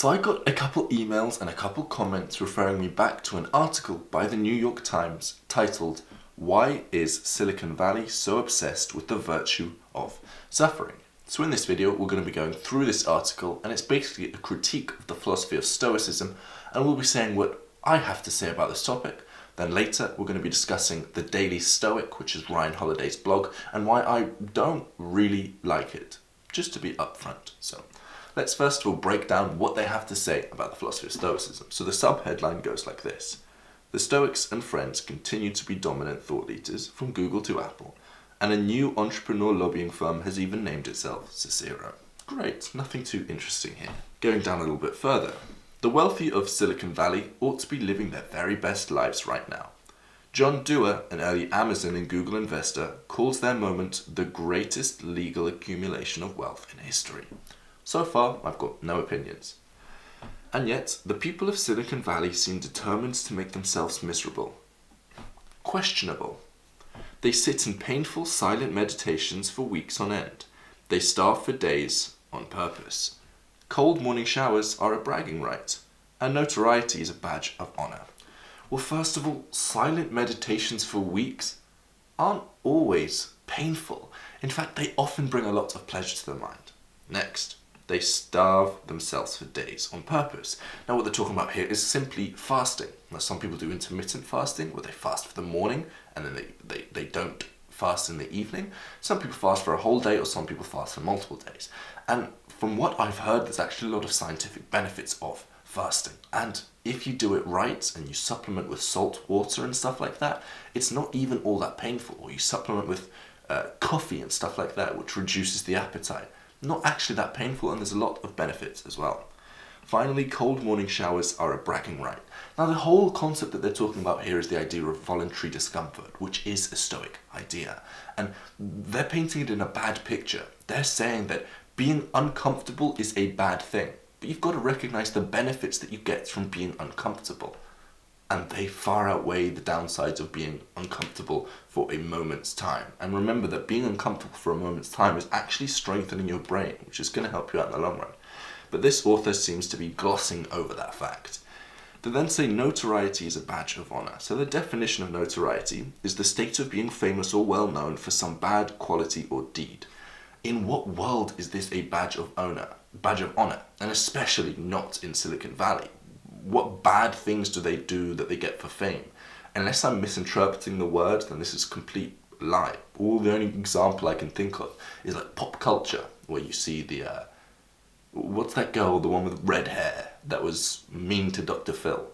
So I got a couple emails and a couple comments referring me back to an article by the New York Times titled, "Why is Silicon Valley so obsessed with the virtue of suffering?" So in this video, we're going to be going through this article, and it's basically a critique of the philosophy of Stoicism, and we'll be saying what I have to say about this topic. Then later, we're going to be discussing the Daily Stoic, which is Ryan Holiday's blog, and why I don't really like it, just to be upfront. So let's first of all break down what they have to say about the philosophy of Stoicism. So the subheadline goes like this: "The Stoics and friends continue to be dominant thought leaders from Google to Apple, and a new entrepreneur lobbying firm has even named itself Cicero." Great, nothing too interesting here. Going down a little bit further. "The wealthy of Silicon Valley ought to be living their very best lives right now. John Doerr, an early Amazon and Google investor, calls their moment the greatest legal accumulation of wealth in history." So far, I've got no opinions. "And yet, the people of Silicon Valley seem determined to make themselves miserable. Questionable. They sit in painful, silent meditations for weeks on end. They starve for days on purpose. Cold morning showers are a bragging right, and notoriety is a badge of honor." Well, first of all, silent meditations for weeks aren't always painful. In fact, they often bring a lot of pleasure to the mind. Next, they starve themselves for days on purpose. Now, what they're talking about here is simply fasting. Now, some people do intermittent fasting, where they fast for the morning, and then they don't fast in the evening. Some people fast for a whole day, or some people fast for multiple days. And from what I've heard, there's actually a lot of scientific benefits of fasting. And if you do it right, and you supplement with salt water and stuff like that, it's not even all that painful. Or you supplement with coffee and stuff like that, which reduces the appetite. Not actually that painful, and there's a lot of benefits as well. Finally, cold morning showers are a bragging right. Now, the whole concept that they're talking about here is the idea of voluntary discomfort, which is a Stoic idea. And they're painting it in a bad picture. They're saying that being uncomfortable is a bad thing. But you've got to recognize the benefits that you get from being uncomfortable. And they far outweigh the downsides of being uncomfortable for a moment's time. And remember that being uncomfortable for a moment's time is actually strengthening your brain, which is going to help you out in the long run. But this author seems to be glossing over that fact. They then say notoriety is a badge of honor. So the definition of notoriety is the state of being famous or well known for some bad quality or deed. In what world is this a badge of honor? And especially not in Silicon Valley. What bad things do they do that they get for fame? Unless I'm misinterpreting the word, then this is a complete lie. The only example I can think of is like pop culture, where you see the what's that girl, the one with red hair that was mean to Dr. Phil?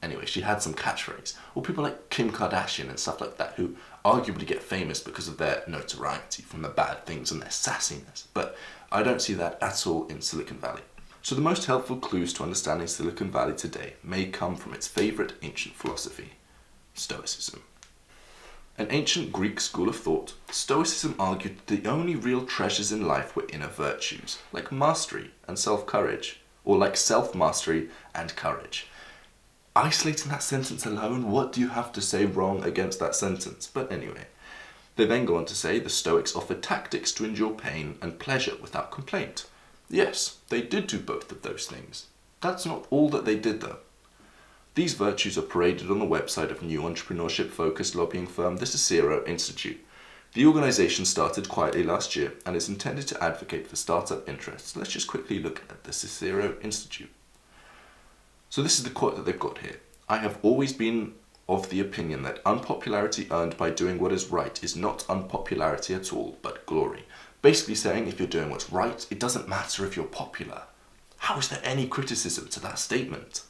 Anyway, she had some catchphrase. Or people like Kim Kardashian and stuff like that, who arguably get famous because of their notoriety from the bad things and their sassiness. But I don't see that at all in Silicon Valley. So the most helpful clues to understanding Silicon Valley today may come from its favorite ancient philosophy, Stoicism. An ancient Greek school of thought, Stoicism argued that the only real treasures in life were inner virtues, like mastery and self-courage, or like self-mastery and courage. Isolating that sentence alone, what do you have to say wrong against that sentence? But anyway, they then go on to say the Stoics offered tactics to endure pain and pleasure without complaint. Yes, they did do both of those things. That's not all that they did though. These virtues are paraded on the website of new entrepreneurship-focused lobbying firm, the Cicero Institute. The organization started quietly last year and is intended to advocate for startup interests. Let's just quickly look at the Cicero Institute. So this is the quote that they've got here. "I have always been of the opinion that unpopularity earned by doing what is right is not unpopularity at all, but glory." Basically saying if you're doing what's right, it doesn't matter if you're popular. How is there any criticism to that statement?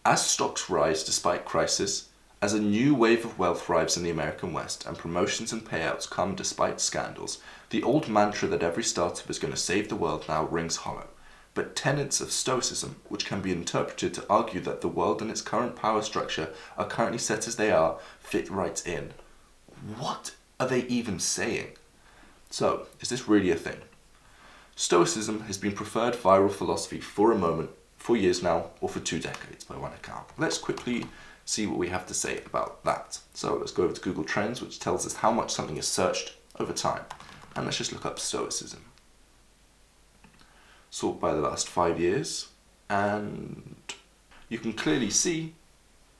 As stocks rise despite crisis, as a new wave of wealth thrives in the American West, and promotions and payouts come despite scandals, the old mantra that every startup is going to save the world now rings hollow. But tenets of Stoicism, which can be interpreted to argue that the world and its current power structure are currently set as they are, fit right in. What are they even saying? So, is this really a thing? Stoicism has been preferred viral philosophy for years now, or for 2 decades by one account. Let's quickly see what we have to say about that. So let's go over to Google Trends, which tells us how much something is searched over time. And let's just look up Stoicism. sort by the last 5 years, and you can clearly see,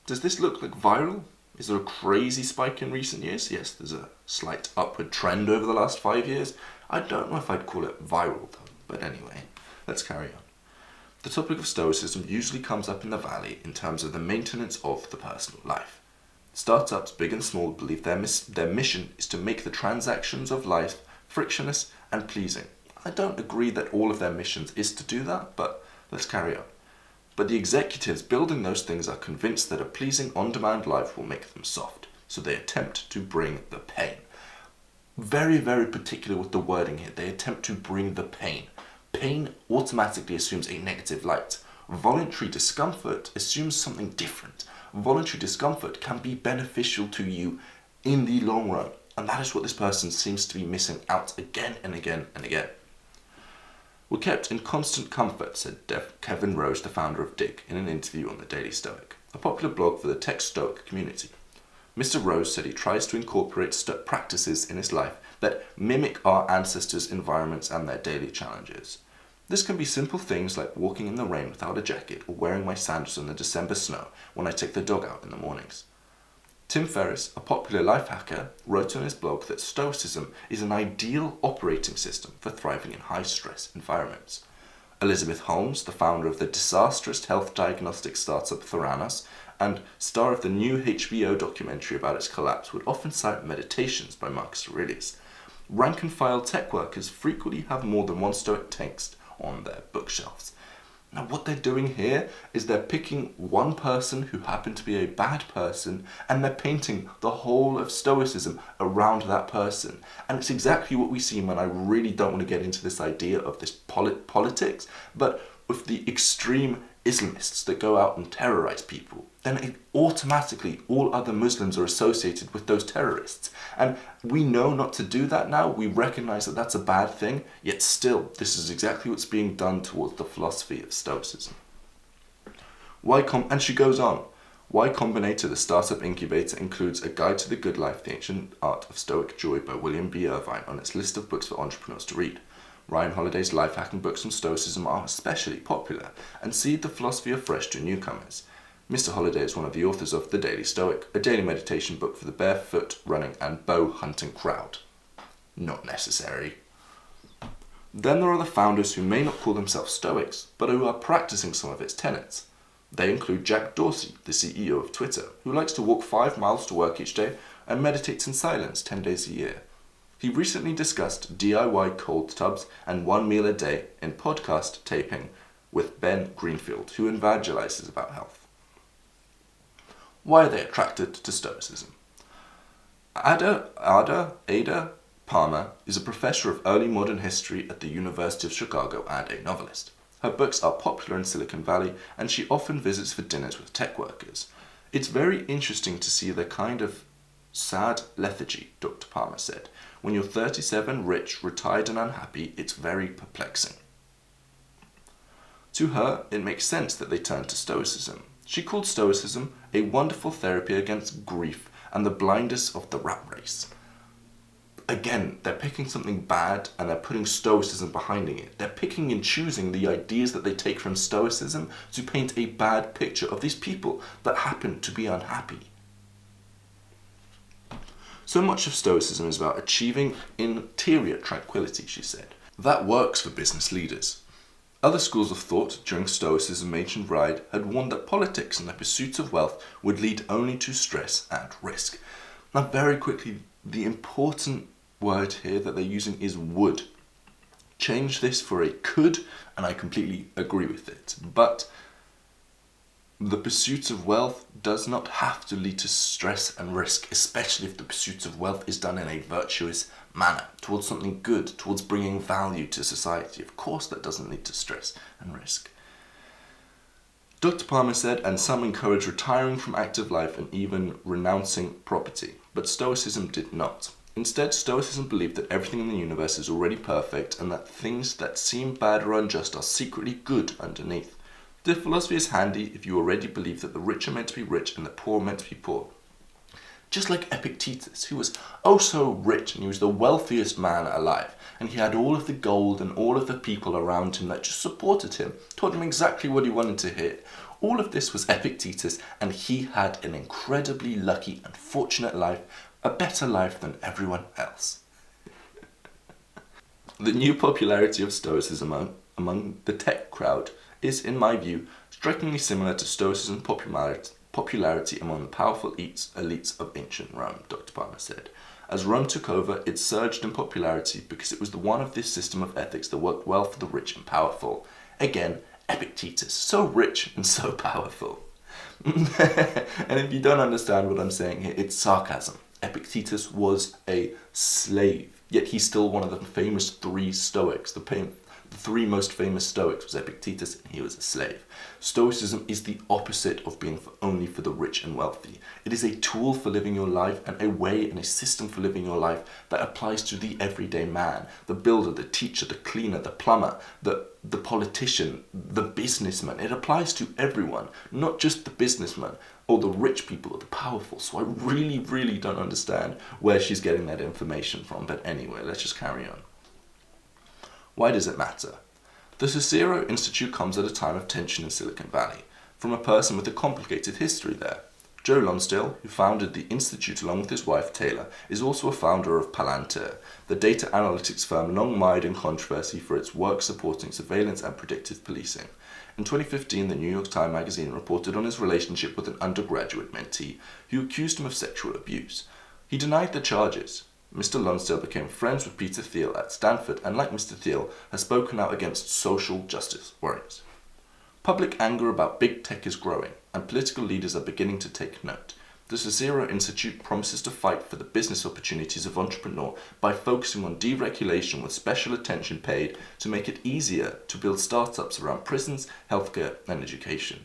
does this look like viral? Is there a crazy spike in recent years? Yes, there's a slight upward trend over the last 5 years. I don't know if I'd call it viral though, but anyway, let's carry on. The topic of Stoicism usually comes up in the Valley in terms of the maintenance of the personal life. Startups, big and small, believe their mission is to make the transactions of life frictionless and pleasing. I don't agree that all of their missions is to do that, but let's carry on. But the executives building those things are convinced that a pleasing on-demand life will make them soft, so they attempt to bring the pain. Very, very particular with the wording here. They attempt to bring the pain. Pain automatically assumes a negative light. Voluntary discomfort assumes something different. Voluntary discomfort can be beneficial to you in the long run. And that is what this person seems to be missing out again and again and again. "We're kept in constant comfort," said Kevin Rose, the founder of Dig, in an interview on the Daily Stoic, a popular blog for the tech Stoic community. Mr. Rose said he tries to incorporate practices in his life that mimic our ancestors' environments and their daily challenges. This can be simple things like walking in the rain without a jacket or wearing my sandals in the December snow when I take the dog out in the mornings. Tim Ferriss, a popular life hacker, wrote on his blog that Stoicism is an ideal operating system for thriving in high-stress environments. Elizabeth Holmes, the founder of the disastrous health diagnostic startup Theranos and star of the new HBO documentary about its collapse, would often cite Meditations by Marcus Aurelius. Rank-and-file tech workers frequently have more than one Stoic text on their bookshelves. Now what they're doing here is they're picking one person who happened to be a bad person and they're painting the whole of Stoicism around that person. And it's exactly what we see when I really don't want to get into this idea of this politics, but with the extreme Islamists that go out and terrorize people, then automatically all other Muslims are associated with those terrorists. And we know not to do that now. We recognize that that's a bad thing, yet still, this is exactly what's being done towards the philosophy of Stoicism. And she goes on. Y Combinator, the startup incubator, includes A Guide to the Good Life, The Ancient Art of Stoic Joy by William B. Irvine on its list of books for entrepreneurs to read. Ryan Holiday's life hacking books on Stoicism are especially popular and seed the philosophy afresh to newcomers. Mr. Holiday is one of the authors of The Daily Stoic, a daily meditation book for the barefoot, running and bow hunting crowd. Not necessary. Then there are the founders who may not call themselves Stoics, but who are practicing some of its tenets. They include Jack Dorsey, the CEO of Twitter, who likes to walk 5 miles to work each day and meditates in silence 10 days a year. He recently discussed DIY cold tubs and 1 meal a day in podcast taping with Ben Greenfield, who evangelizes about health. Why are they attracted to Stoicism? Ada Palmer is a professor of early modern history at the University of Chicago and a novelist. Her books are popular in Silicon Valley, and she often visits for dinners with tech workers. It's very interesting to see the kind of sad lethargy, Dr. Palmer said. When you're 37, rich, retired and unhappy, it's very perplexing. To her, it makes sense that they turn to Stoicism. She called Stoicism a wonderful therapy against grief and the blindness of the rat race. Again, they're picking something bad and they're putting Stoicism behind it. They're picking and choosing the ideas that they take from Stoicism to paint a bad picture of these people that happen to be unhappy. So much of Stoicism is about achieving interior tranquility, she said. That works for business leaders. Other schools of thought during Stoicism's ancient ride had warned that politics and the pursuit of wealth would lead only to stress and risk. Now, very quickly, the important word here that they're using is would. Change this for a could, and I completely agree with it. But the pursuit of wealth does not have to lead to stress and risk, especially if the pursuit of wealth is done in a virtuous manner, towards something good, towards bringing value to society. Of course that doesn't lead to stress and risk. Dr. Palmer said, and some encourage retiring from active life and even renouncing property, but Stoicism did not. Instead, Stoicism believed that everything in the universe is already perfect and that things that seem bad or unjust are secretly good underneath. The philosophy is handy if you already believe that the rich are meant to be rich and the poor are meant to be poor. Just like Epictetus, who was oh so rich and he was the wealthiest man alive, and he had all of the gold and all of the people around him that just supported him, told him exactly what he wanted to hear. All of this was Epictetus, and he had an incredibly lucky and fortunate life, a better life than everyone else. The new popularity of Stoicism among the tech crowd is, in my view, strikingly similar to Stoicism popularity among the powerful elites of ancient Rome, Dr. Palmer said. As Rome took over, it surged in popularity because it was the one of this system of ethics that worked well for the rich and powerful. Again, Epictetus, so rich and so powerful. And if you don't understand what I'm saying here, it's sarcasm. Epictetus was a slave, yet he's still one of the famous three Stoics. The three most famous Stoics was Epictetus, and he was a slave. Stoicism is the opposite of being only for the rich and wealthy. It is a tool for living your life and a way and a system for living your life that applies to the everyday man, the builder, the teacher, the cleaner, the plumber, the politician, the businessman. It applies to everyone, not just the businessman or the rich people or the powerful. So I really, really don't understand where she's getting that information from. But anyway, let's just carry on. Why does it matter? The Cicero Institute comes at a time of tension in Silicon Valley, from a person with a complicated history there. Joe Lonsdale, who founded the Institute along with his wife Taylor, is also a founder of Palantir, the data analytics firm long mired in controversy for its work supporting surveillance and predictive policing. In 2015, the New York Times magazine reported on his relationship with an undergraduate mentee who accused him of sexual abuse. He denied the charges. Mr. Lonsdale became friends with Peter Thiel at Stanford and, like Mr. Thiel, has spoken out against social justice worries. Public anger about big tech is growing, and political leaders are beginning to take note. The Cicero Institute promises to fight for the business opportunities of entrepreneurs by focusing on deregulation with special attention paid to make it easier to build startups around prisons, healthcare, and education.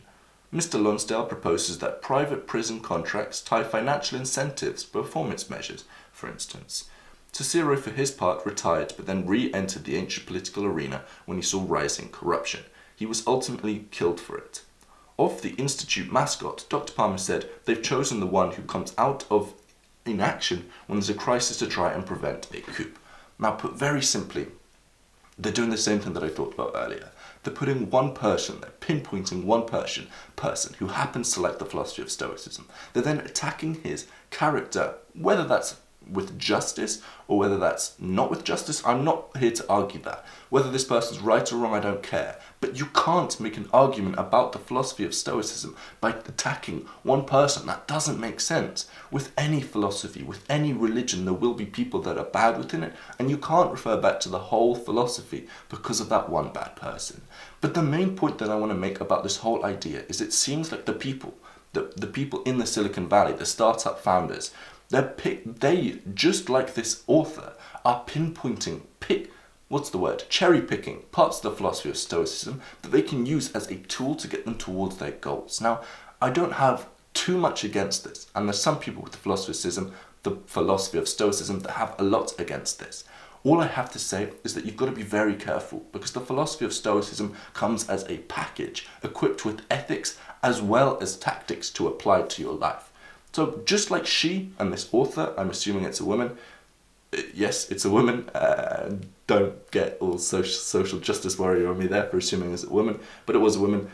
Mr. Lonsdale proposes that private prison contracts tie financial incentives to performance measures, for instance. Cicero, for his part, retired but then re-entered the ancient political arena when he saw rising corruption. He was ultimately killed for it. Of the Institute mascot, Dr. Palmer said they've chosen the one who comes out of inaction when there's a crisis to try and prevent a coup. Now, put very simply, they're doing the same thing that I talked about earlier. They're putting one person, they're pinpointing one person who happens to like the philosophy of Stoicism. They're then attacking his character, whether that's with justice or whether that's not with justice. I'm not here to argue that. Whether this person's right or wrong, I don't care. But you can't make an argument about the philosophy of Stoicism by attacking one person. That doesn't make sense. With any philosophy, with any religion, there will be people that are bad within it, and you can't refer back to the whole philosophy because of that one bad person. But the main point that I want to make about this whole idea is it seems like the people in the Silicon Valley, the startup founders, they, just like this author, are cherry picking parts of the philosophy of Stoicism that they can use as a tool to get them towards their goals. Now, I don't have too much against this, and there's some people with the philosophy of Stoicism that have a lot against this. All I have to say is that you've got to be very careful because the philosophy of Stoicism comes as a package equipped with ethics as well as tactics to apply to your life. So just like she and this author, I'm assuming it's a woman. Yes, it's a woman. Don't get all social justice warrior on me there for assuming it's a woman, but it was a woman.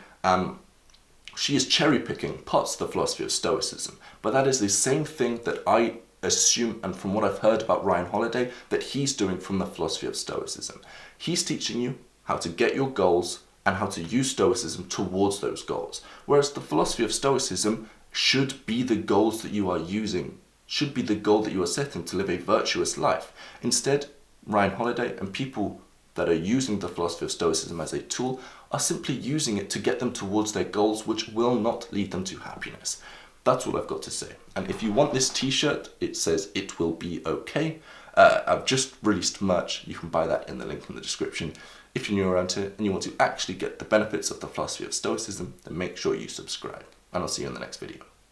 She is cherry picking parts of the philosophy of Stoicism, but that is the same thing that I assume, and from what I've heard about Ryan Holiday, that he's doing from the philosophy of Stoicism. He's teaching you how to get your goals and how to use Stoicism towards those goals. Whereas the philosophy of Stoicism should be the goals that you are using, should be the goal that you are setting to live a virtuous life. Instead, Ryan Holiday and people that are using the philosophy of Stoicism as a tool are simply using it to get them towards their goals, which will not lead them to happiness. That's all I've got to say. And if you want this t-shirt, it says "It Will Be Okay." I've just released merch. You can buy that in the link in the description. If you're new around here and you want to actually get the benefits of the philosophy of Stoicism, then make sure you subscribe. And I'll see you in the next video.